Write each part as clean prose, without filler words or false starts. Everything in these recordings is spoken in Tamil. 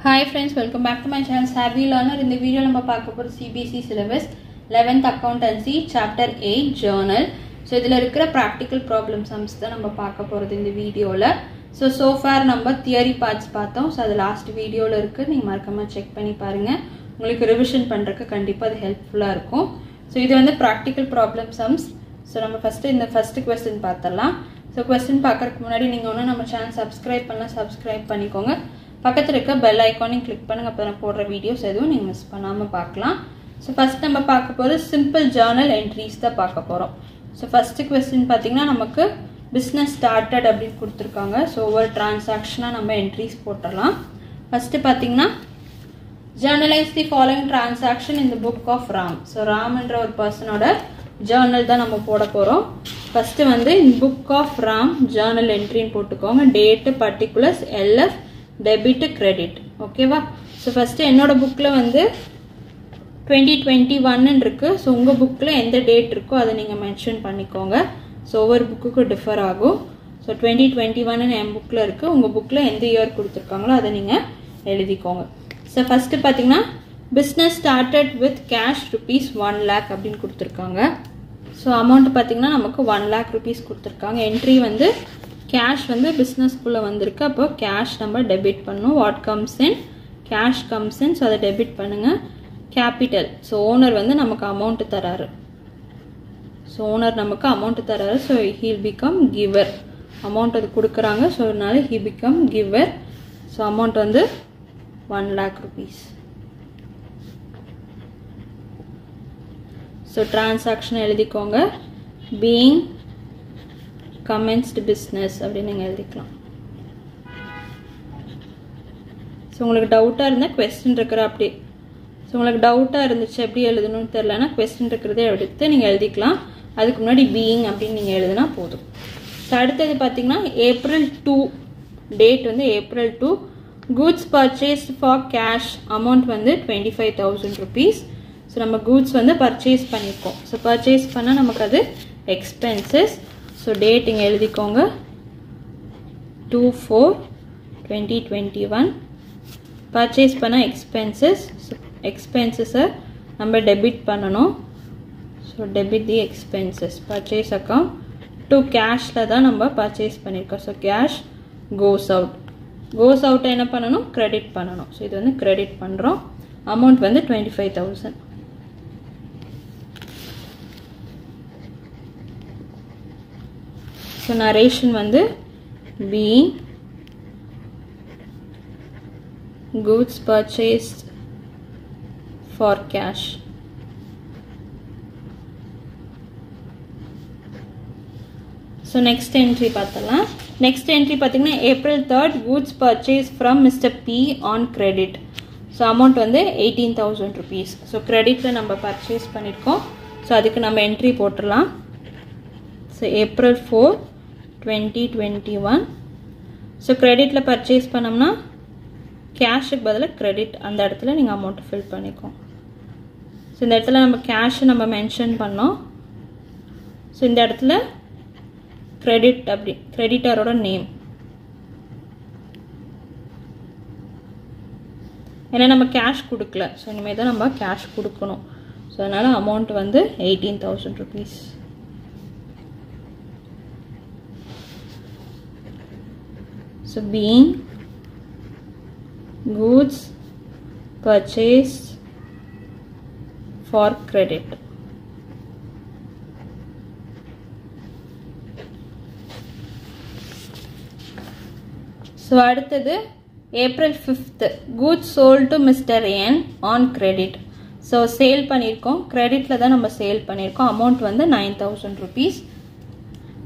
Hi friends, welcome back to my channel Savvy Learner. In the video நம்ம பார்க்க போற CBSE syllabus 11th accountancy chapter 8 journal. So இதுல இருக்கிற practical problem sums தான் நம்ம பார்க்க போறது இந்த வீடியோல. So far நம்ம theory parts பார்த்தோம். So அது last வீடியோல இருக்கு. நீங்க மறக்காம செக் பண்ணி பாருங்க. உங்களுக்கு ரிவிஷன் பண்றதுக்கு கண்டிப்பா அது ஹெல்ப்ஃபுல்லா இருக்கும். So இது வந்து practical problem sums. So நம்ம first question பார்த்தலாம். So question பார்க்கறதுக்கு முன்னாடி நீங்க ஒண்ணு நம்ம சேனல் subscribe பண்ணலாம் subscribe பண்ணிக்கோங்க. பக்கத்துல இருக்க bell icon click பண்ணுங்க அப்ப நான் போடுற வீடியோஸ் எதுவும் நீங்க மிஸ் பண்ணாம பார்க்கலாம். So first நம்ம பார்க்க போறது simple journal entries தான் பார்க்க போறோம். So first question பாத்தீங்கன்னா நமக்கு business started அப்படி கொடுத்திருக்காங்க. So ஒவ்வொரு transaction நம்ம entries போடலாம். First பாத்தீங்கன்னா journalize the following transaction in the book of Ram. So Ram என்ற ஒரு பர்சனோட journal தான் நம்ம போட போறோம். First வந்து in book of Ram journal entry போட்டுக்கோங்க. Date particulars LF debit credit okay va so first என்னோட bookல வந்து 2021 ன்னு இருக்கு so உங்க bookல எந்த டேட் இருக்கோ அத நீங்க மென்ஷன் பண்ணிக்கோங்க so ஒவ்வொரு bookக்கு டிஃபர் ஆகும் so 2021 ன்னு என் bookல இருக்கு உங்க bookல எந்த இயர் கொடுத்திருக்காங்களோ அத நீங்க எழுதிக்கோங்க so first பாத்தீங்கன்னா business started with cash rupees 1 lakh அப்படினு கொடுத்திருக்காங்க so amount பாத்தீங்கன்னா நமக்கு 1 lakh rupees கொடுத்திருக்காங்க entry வந்து cash வந்து business குள்ள வந்திருக்கு அப்போ cash நம்ம டெபிட் பண்ணனும் what comes in cash comes in so அத டெபிட் பண்ணுங்க capital so owner வந்து நமக்கு amount தராரு so owner நமக்கு amount தராரு so he will become giver amount அது கொடுக்கறாங்க so அதனால he become giver so amount வந்து 1 lakh rupees so transaction எழுதிக்கோங்க being commenced business அப்படி நீங்க எழுதிக்கலாம் சோ உங்களுக்கு டவுட்டா இருந்தா क्वेश्चन இருக்குற அப்படி சோ உங்களுக்கு டவுட்டா இருந்துச்சு எப்படி எழுதணும்னு தெரியலனா क्वेश्चन இருக்குறதே எடுத்து நீங்க எழுதிக்கலாம் அதுக்கு முன்னாடி being அப்படி நீங்க எழுதினா போதும் சோ அடுத்து பாத்தீங்கன்னா April 2 டேட் வந்து April 2 goods purchased for cash amount வந்து 25000 rupees சோ நம்ம goods வந்து purchase பண்ணிருக்கோம் சோ purchase பண்ணா நமக்கு அது expenses so date இங்க எழுதிக்கோங்க 2/4/2021 purchase பண்ண expenses so expenses நம்ம debit பண்ணனும் so debit the expenses purchase account to cash ல தான் நம்ம purchase பண்ணிருக்கோம் so cash goes out என்ன பண்ணனும் credit பண்ணனும் so இது வந்து credit பண்றோம் amount வந்து 25000 so narration வந்து being goods purchased for cash so next entry பார்த்தலாம் next entry பாத்தீங்கன்னா April 3rd goods purchased from Mr. P on credit so amount வந்து 18000 rupees so creditல நம்ம purchase பண்ணிருக்கோம் so அதுக்கு நம்ம entry போட்டுறலாம் so April 4 2021 so creditல purchase பண்ணோம்னா கேஷ்க்கு பதிலா credit அந்த இடத்துல நீங்க amount fill பண்ணிக்கோங்க so இந்த இடத்துல நம்ம cash நம்ம மென்ஷன் பண்ணோம் so இந்த இடத்துல credit அப்படி creditorோட நேம் ஏன்னா நம்ம cash கொடுக்கல so இனிமே தான் நம்ம cash கொடுக்கணும் so அதனால amount வந்து 18000 rupees so being goods purchased for credit so அடுத்தது April 5th goods sold to Mr. N on credit so sale பண்ணிருக்கோம் creditல தான் நம்ம சேல் பண்ணிருக்கோம் amount வந்து 9000 rupees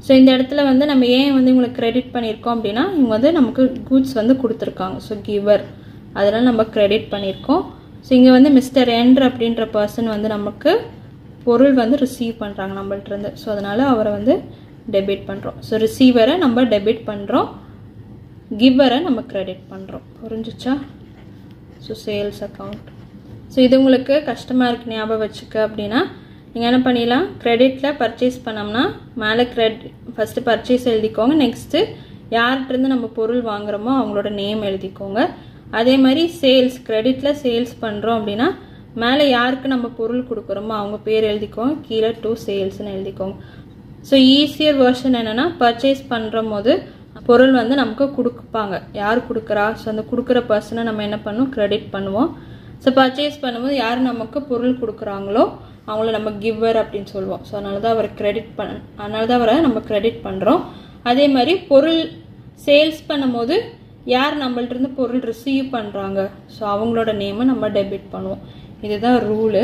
so இந்த இடத்துல வந்து நம்ம ஏன் வந்து உங்களுக்கு கிரெடிட் பண்ணிருக்கோம் அப்படினா இங்க வந்து நமக்கு goods வந்து கொடுத்திருக்காங்க so giver அதனால நம்ம கிரெடிட் பண்ணிருக்கோம் so இங்க வந்து மிஸ்டர் என்ற அப்படிங்கற பர்சன் வந்து நமக்கு பொருள் வந்து ரிசீவ் பண்றாங்க நம்மள்ட்ட இருந்து so அதனால அவரை வந்து டெபிட் பண்றோம் so ரிசீவரை நம்ம டெபிட் பண்றோம் கிவரை நம்ம கிரெடிட் பண்றோம் புரிஞ்சுச்சா so சேல்ஸ் அக்கவுண்ட் so இது உங்களுக்கு கஷ்டமா இருக்கு ஞாபகம் வச்சுக்க அப்படினா நீங்க என்ன பண்ணிடலாம் கிரெடிட்ல பர்ச்சேஸ் பண்ணோம்னா மேலே ஃபர்ஸ்ட் பர்ச்சேஸ் எழுதிக்கோங்க நெக்ஸ்ட் யார்ட்ட இருந்து நம்ம பொருள் வாங்குறோமோ அவங்களோட நேம் எழுதிக்கோங்க அதே மாதிரி சேல்ஸ் கிரெடிட்டில் சேல்ஸ் பண்ணுறோம் அப்படின்னா மேலே யாருக்கு நம்ம பொருள் கொடுக்குறோமோ அவங்க பேர் எழுதிக்கோங்க, கீழே டு சேல்ஸ்ன்னு எழுதிக்கோங்க. ஸோ ஈஸியர் வெர்ஷன் என்னென்னா பர்ச்சேஸ் பண்ணுற போது பொருள் வந்து நமக்கு கொடுப்பாங்க, யார் கொடுக்குறா, ஸோ அந்த கொடுக்குற பர்சனை நம்ம என்ன பண்ணுவோம், கிரெடிட் பண்ணுவோம். ஸோ பர்ச்சேஸ் பண்ணும்போது யார் நமக்கு பொருள் கொடுக்குறாங்களோ அவங்கள நம்ம கிவர் அப்படின்னு சொல்லுவோம். ஸோ அதனால தான் அவரை நம்ம கிரெடிட் பண்ணுறோம். அதே மாதிரி பொருள் சேல்ஸ் பண்ணும்போது யார் நம்மள்ட்ட இருந்து பொருள் ரிசீவ் பண்ணுறாங்க ஸோ அவங்களோட நேமை நம்ம டெபிட் பண்ணுவோம். இதுதான் ரூலு.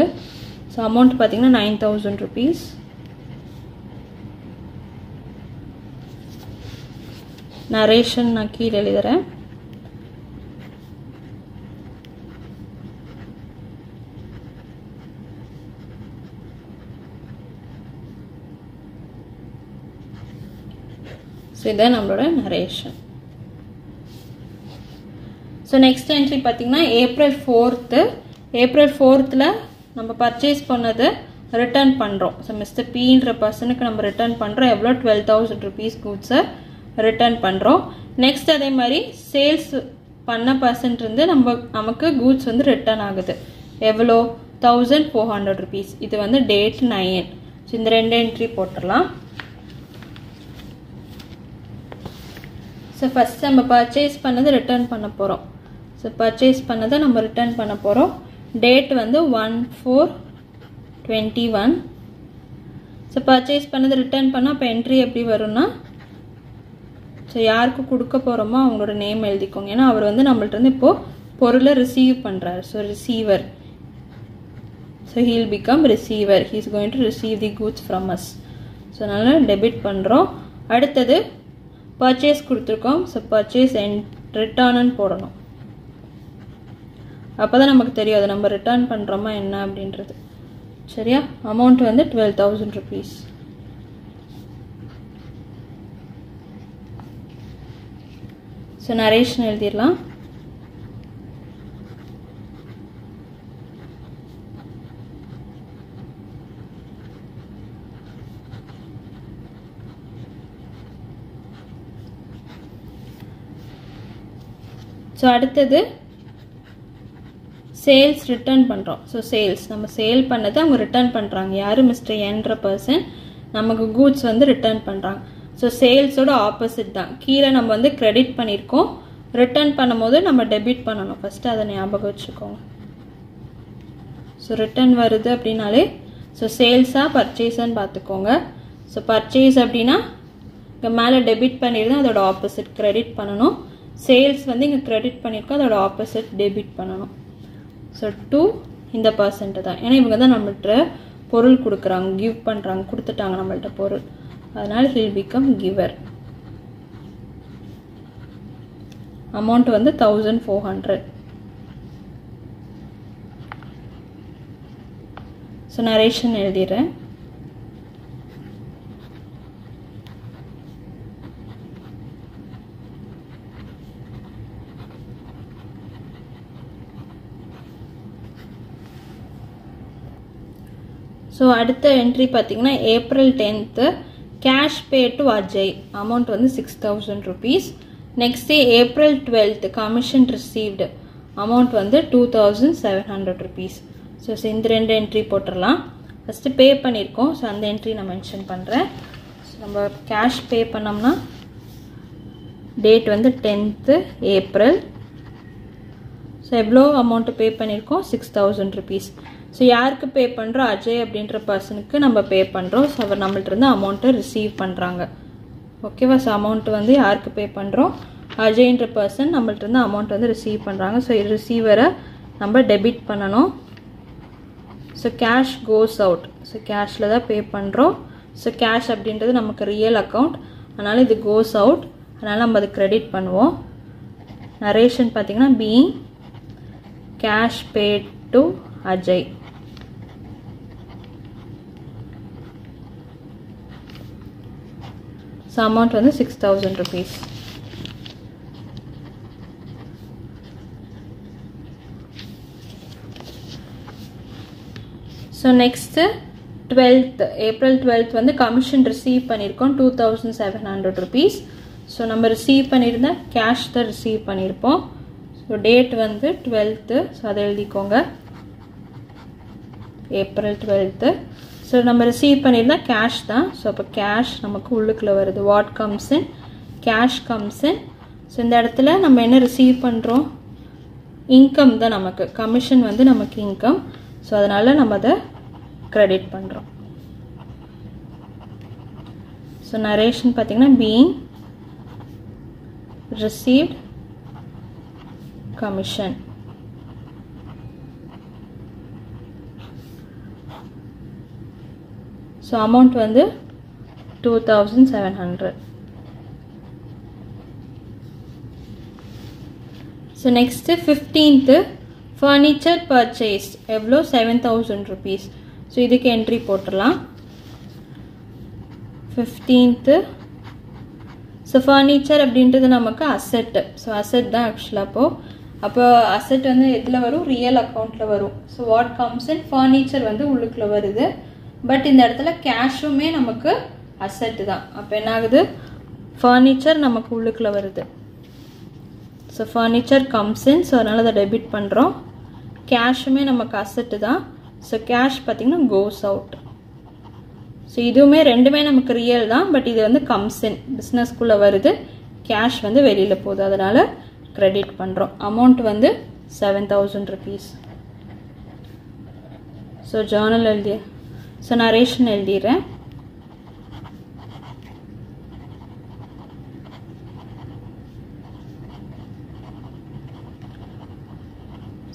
ஸோ அமௌண்ட் பார்த்தீங்கன்னா 9,000 rupees. நரேஷன் நான் கீழே எழுதுறேன். ஸோ இதான் நம்மளோட நரேஷன். ஸோ நெக்ஸ்ட் என்ட்ரி பார்த்தீங்கன்னா April 4th. April 4th நம்ம பர்ச்சேஸ் பண்ணது ரிட்டர்ன் பண்ணுறோம். ஸோ மிஸ்டர் பின்ற பர்சனுக்கு நம்ம ரிட்டர்ன் பண்ணுறோம். எவ்வளோ 12,000 rupees கூட்ஸை ரிட்டர்ன் பண்ணுறோம். நெக்ஸ்ட் அதே மாதிரி சேல்ஸ் பண்ண பர்சன்ட் இருந்து நமக்கு கூட்ஸ் வந்து ரிட்டர்ன் ஆகுது. எவ்வளோ 1,400 rupees. இது வந்து டேட் 9. ஸோ இந்த 2 என்ட்ரி போட்டுடலாம். ஸோ ஃபஸ்ட் நம்ம பர்ச்சேஸ் பண்ணது ரிட்டர்ன் பண்ண போகிறோம். ஸோ பர்ச்சேஸ் பண்ணதை நம்ம ரிட்டர்ன் பண்ண போகிறோம். டேட் வந்து 1/4/21. ஸோ பர்ச்சேஸ் பண்ணது ரிட்டர்ன் பண்ணால் இப்போ என்ட்ரி எப்படி வரும்னா ஸோ யாருக்கு கொடுக்க போகிறோமோ அவங்களோட நேம் எழுதிக்கோங்க. ஏன்னா அவர் வந்து நம்மள்ட்ட இருந்து இப்போது பொருளை ரிசீவ் பண்ணுறாரு. So receiver. So he'll become receiver. He is going to receive the goods from us. So அதனால் டெபிட் பண்ணுறோம். அடுத்தது பர்ச்சேஸ் கொடுத்துருக்கோம். ஸோ பர்ச்சேஸ் ரிட்டர்ன்னு போடணும். அப்போ தான் நமக்கு தெரியும் அது நம்ம ரிட்டர்ன் பண்ணுறோமா என்ன அப்படின்றது. சரியா? அமௌண்ட் வந்து 12,000 rupees. ஸோ நரேஷன் எழுதிடலாம். ஸோ அடுத்தது சேல்ஸ் ரிட்டர்ன் பண்ணுறோம். ஸோ சேல்ஸ் நம்ம சேல் பண்ணதை அவங்க ரிட்டர்ன் பண்ணுறாங்க. யார் மிஸ்டர் என்ற பர்சன் நமக்கு கூட்ஸ் வந்து ரிட்டர்ன் பண்ணுறாங்க. ஸோ சேல்ஸோட ஆப்போசிட் தான். கீழே நம்ம வந்து கிரெடிட் பண்ணியிருக்கோம். ரிட்டர்ன் பண்ணும்போது நம்ம டெபிட் பண்ணணும். ஃபஸ்ட்டு அதை ஞாபகம் வச்சுக்கோங்க. ஸோ ரிட்டர்ன் வருது அப்படின்னாலே ஸோ சேல்ஸாக பர்ச்சேஸான்னு பார்த்துக்கோங்க. ஸோ பர்ச்சேஸ் அப்படின்னா இங்கே மேலே டெபிட் பண்ணியிருந்தோம், அதோட ஆப்போசிட் கிரெடிட் பண்ணணும். சேல்ஸ் வந்து இங்கே கிரெடிட் பண்ணியிருக்கோம், அதோட ஆப்போசிட் டெபிட் பண்ணணும். ஸோ 2 இந்த பர்சன்ட் தான். ஏன்னா இவங்க தான் நம்மள்கிட்ட பொருள் கொடுக்குறாங்க, கிவ் பண்ணுறாங்க, கொடுத்துட்டாங்க நம்மள்கிட்ட பொருள். அதனால் ஹில் பிகம் கிவர். அமௌண்ட் வந்து 1,400. ஸோ நரேஷன் எழுதிடுறேன். ஸோ அடுத்த என்ட்ரி பார்த்தீங்கன்னா April 10th cash pay to Ajay. Amount வந்து 6,000 rupees. Next April 12th commission received. Amount வந்து 2,700 rupees. ஸோ இந்த 2 என்ட்ரி போட்டுடலாம். ஃபஸ்ட்டு பே பண்ணியிருக்கோம். ஸோ அந்த என்ட்ரி நான் மென்ஷன் பண்ணுறேன். ஸோ நம்ம கேஷ் பே பண்ணோம்னா டேட் வந்து 10th April. ஸோ எவ்வளோ அமௌண்ட்டு பே பண்ணியிருக்கோம், 6,000 rupees. ஸோ யாருக்கு பே பண்ணுறோம், அஜய் அப்படின்ற பர்சனுக்கு நம்ம பே பண்ணுறோம். ஸோ அவர் நம்மள்ட்ட இருந்து அமௌண்ட்டை ரிசீவ் பண்ணுறாங்க. ஓகேவா? ஸோ அமௌண்ட்டு வந்து யாருக்கு பே பண்ணுறோம், அஜய்ன்ற பர்சன் நம்மள்ட்ட இருந்து அமௌண்ட் வந்து ரிசீவ் பண்ணுறாங்க. ஸோ ரிசீவரை நம்ம டெபிட் பண்ணணும். So cash goes out. So கேஷில் தான் பே பண்ணுறோம். ஸோ கேஷ் அப்படின்றது நமக்கு ரியல் அக்கௌண்ட், அதனால் இது கோஸ் அவுட், அதனால் நம்ம அது கிரெடிட் பண்ணுவோம். நரேஷன் பார்த்தீங்கன்னா being cash paid to Ajay. So amount வந்து 6,000 rupees. So next 12th April 12th வந்து கமிஷன் ரிசீவ் பண்ணியிருக்கோம் 2,700 rupees. ஸோ நம்ம ரிசீவ் பண்ணியிருந்த கேஷ் தான் ரிசீவ் பண்ணியிருப்போம். ஸோ டேட் வந்து 12th. ஸோ அதை எழுதிக்கோங்க, April 12th. ஸோ நம்ம ரிசீவ் பண்ணியிருந்தால் கேஷ் தான். ஸோ அப்போ கேஷ் நமக்கு உள்ளுக்குள்ளே வருது. What comes in? Cash comes in. So இந்த இடத்துல நம்ம என்ன ரிசீவ் பண்ணுறோம்? இன்கம் தான் நமக்கு. கமிஷன் வந்து நமக்கு இன்கம். ஸோ அதனால் நம்ம அதை கிரெடிட் பண்ணுறோம். ஸோ நரேஷன் பார்த்தீங்கன்னா being received commission. So amount வந்து 2700. So next 15th furniture purchase எவ்வளோ? 7000 rupees. ஸோ இதுக்கு என்ட்ரி போட்டுடலாம். 15th. ஸோ ஃபர்னிச்சர் அப்படின்றது நமக்கு அசெட்டு. ஸோ அசெட் தான் ஆக்சுவலாக. அப்போ அசெட் வந்து எதில் வரும்? ரியல் அக்கௌண்ட்டில் வரும். So what comes in? Furniture வந்து உள்ளுக்குள்ளே வருது. பட் இந்த இடத்துல கேஷுமே நமக்கு அசெட்டு தான். அப்போ என்ன ஆகுது? ஃபர்னிச்சர் நமக்கு உள்ளுக்குள்ளே வருது. So furniture comes in. So அதனால் அதை டெபிட் பண்ணுறோம். கேஷுமே நமக்கு அசெட்டு தான். ஸோ கேஷ் பார்த்திங்கன்னா கோஸ் அவுட். ஸோ இதுவுமே ரெண்டுமே நமக்கு ரியல் தான். பட் இது வந்து கம்ஸ் இன், பிஸ்னஸ்க்குள்ளே வருது. கேஷ் வந்து வெளியில் போகுது, அதனால் கிரெடிட் பண்ணுறோம். அமௌண்ட் வந்து 7000 rupees. ஸோ ஜேர்னல் எழுதி, ஸோ நரேஷன் எழுதிடுறேன்.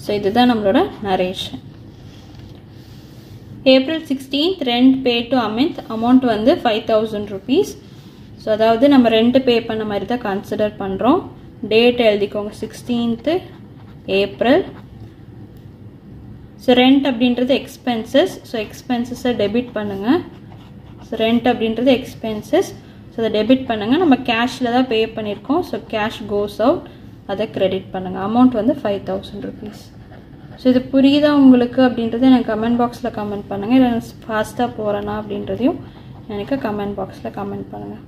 ஸோ இதுதான் நம்மளோட narration. April 16th rent pay to Amit. Amount வந்து 5000 rupees. ஸோ அதாவது நம்ம ரெண்ட் பே பண்ண மாதிரி தான் கன்சிடர் பண்ணுறோம். டேட் எழுதிக்கோங்க, 16th April. ஸோ ரெண்ட் அப்படின்றது எக்ஸ்பென்சஸ். ஸோ எக்ஸ்பென்சஸை டெபிட் பண்ணுங்கள். ஸோ ரெண்ட் அப்படின்றது எக்ஸ்பென்சஸ். ஸோ அதை டெபிட் பண்ணுங்கள். நம்ம கேஷில் தான் பே பண்ணியிருக்கோம். ஸோ கேஷ் கோஸ் அவுட், அதை கிரெடிட் பண்ணுங்கள். அமௌண்ட் வந்து 5000 rupees. ஸோ இது புரியுதா உங்களுக்கு அப்படின்றத எனக்கு கமெண்ட் பாக்ஸில் கமெண்ட் பண்ணுங்கள். இல்லை ஃபாஸ்ட்டாக போகிறேன்னா அப்படின்றதையும் எனக்கு கமெண்ட் பாக்ஸில் கமெண்ட் பண்ணுங்கள்.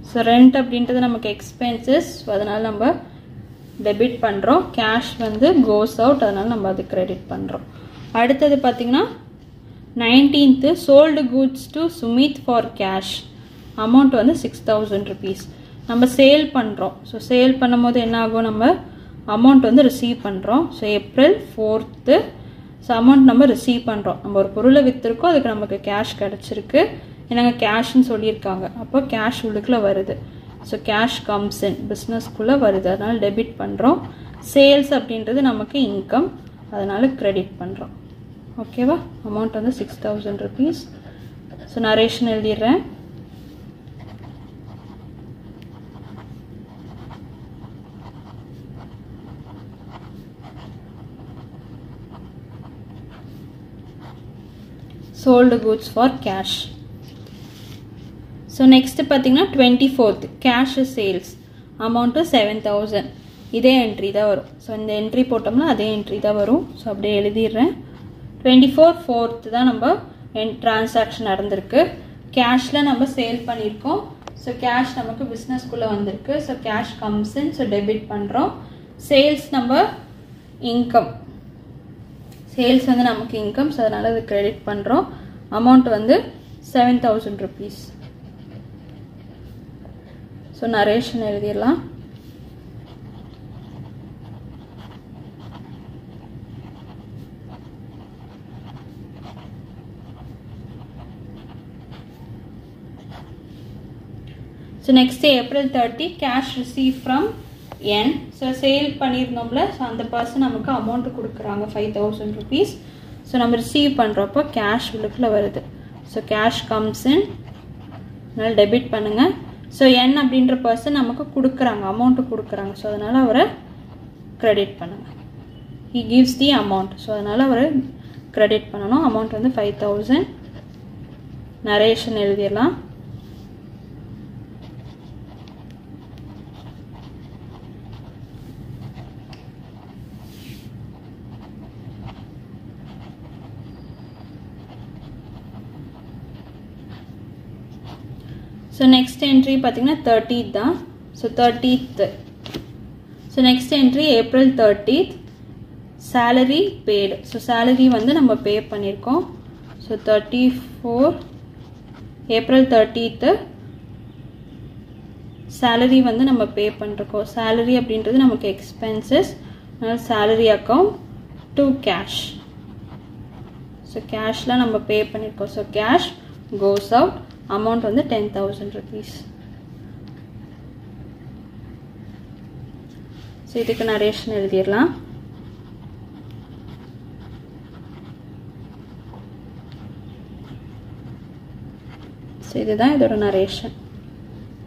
ஸோ ரெண்ட் அப்படின்றது நமக்கு எக்ஸ்பென்சஸ். ஸோ அதனால் நம்ம டெபிட் பண்ணுறோம். கேஷ் வந்து கோஸ் அவுட், அதனால் நம்ம அது கிரெடிட் பண்ணுறோம். அடுத்தது பார்த்திங்கன்னா 19th sold goods to Sumit for cash. Amount வந்து 6000 rupees. நம்ம சேல் பண்ணுறோம். ஸோ சேல் பண்ணும் போது என்ன ஆகும்? நம்ம அமௌண்ட் வந்து ரிசீவ் பண்ணுறோம். So April 4th. So amount நம்ம ரிசீவ் பண்ணுறோம். நம்ம ஒரு பொருளை விற்றுருக்கோம், அதுக்கு நமக்கு கேஷ் கிடச்சிருக்கு. என்னங்க கேஷ்ன்னு சொல்லியிருக்காங்க. அப்போ கேஷ் உள்ளுக்குள்ளே வருது. ஸோ கேஷ் கம்ஸ் இன், பிஸ்னஸ்க்குள்ளே வருது, அதனால் டெபிட் பண்ணுறோம். சேல்ஸ் அப்படின்றது நமக்கு இன்கம், அதனால் கிரெடிட் பண்ணுறோம். ஓகேவா? அமௌண்ட் வந்து 6000 rupees. ஸோ நரேஷன் எழுதிடுறேன். sold goods for cash. So next பார்த்தீங்கன்னா 24th cash sales amount 7000. இதே என்ட்ரி தான் வரும். ஸோ இந்த என்ட்ரி போட்டோம்னா அதே என்ட்ரி தான் வரும். ஸோ அப்படியே எழுதிடுறேன். 24/4 தான் நம்ம டிரான்சாக்ஷன் நடந்திருக்கு. கேஷில் நம்ம சேல் பண்ணியிருக்கோம். ஸோ கேஷ் நமக்கு பிஸ்னஸ்க்குள்ளே வந்திருக்கு. So cash comes in. So debit பண்ணுறோம். சேல்ஸ் நம்ம இன்கம், சேல்ஸ் வந்து நமக்கு இன்கம். ஸோ அதனால் அது கிரெடிட் பண்ணுறோம். அமௌண்ட் வந்து 7000 rupees. ஸோ நரேஷன் எழுதிடலாம். So next April 30 cash receive from N. So sale பண்ணியிருந்தோம்ல, ஸோ அந்த பர்சன் நமக்கு அமௌண்ட் கொடுக்குறாங்க 5000 rupees. ஸோ நம்ம ரிசீவ் பண்ணுறப்போ கேஷ் உள்ளுக்குள்ள வருது. ஸோ கேஷ் கம்ஸ் இன், அதனால் டெபிட் பண்ணுங்கள். ஸோ என் அப்படின்ற பர்சன் நமக்கு கொடுக்குறாங்க, அமௌண்ட்டு கொடுக்குறாங்க. ஸோ அதனால் அவரை கிரெடிட் பண்ணுங்கள். He gives the amount. So அதனால் அவரை கிரெடிட் பண்ணணும். அமௌண்ட் வந்து 5000. நரேஷன் எழுதிடலாம். ஸோ நெக்ஸ்ட் என்ட்ரி பார்த்தீங்கன்னா 30 தான். So 30th. So next entry April 30th, salary paid. So salary வந்து நம்ம பே பண்ணியிருக்கோம். ஸோ 34 April 30th salary வந்து நம்ம பே பண்ணிருக்கோம். salary அப்படின்றது நமக்கு expenses, salary account to cash. So கேஷ்லாம் நம்ம பே பண்ணியிருக்கோம். So cash goes out, amount வந்து 10,000 rupees. ஸோ இதுக்கு நரேஷன் எழுதிடலாம். ஸோ இதுதான் இதோட நரேஷன்.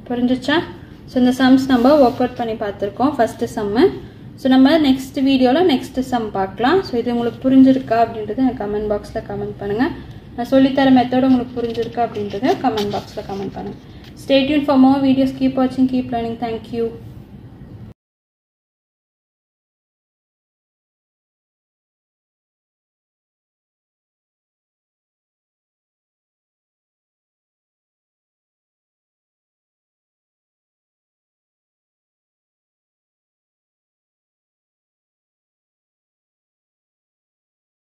புரிஞ்சிச்சா? ஸோ இந்த சம்ஸ் நம்ம ஒர்க் அவுட் பண்ணி பார்த்துருக்கோம். ஃபஸ்ட்டு சம்மு. ஸோ நம்ம நெக்ஸ்ட் வீடியோவில் நெக்ஸ்ட் சம் பார்க்கலாம். ஸோ இது உங்களுக்கு புரிஞ்சிருக்கா அப்படின்றது எனக்கு கமெண்ட் பாக்ஸில் கமெண்ட் பண்ணுங்கள். நான் சொல்லித்தர மெத்தட் உங்களுக்கு புரிஞ்சிருக்கா அப்படின்றத கமெண்ட் பாக்ஸில் கமெண்ட் பண்ணுங்கள். Stay tuned for more videos. Keep watching, keep learning. Thank you.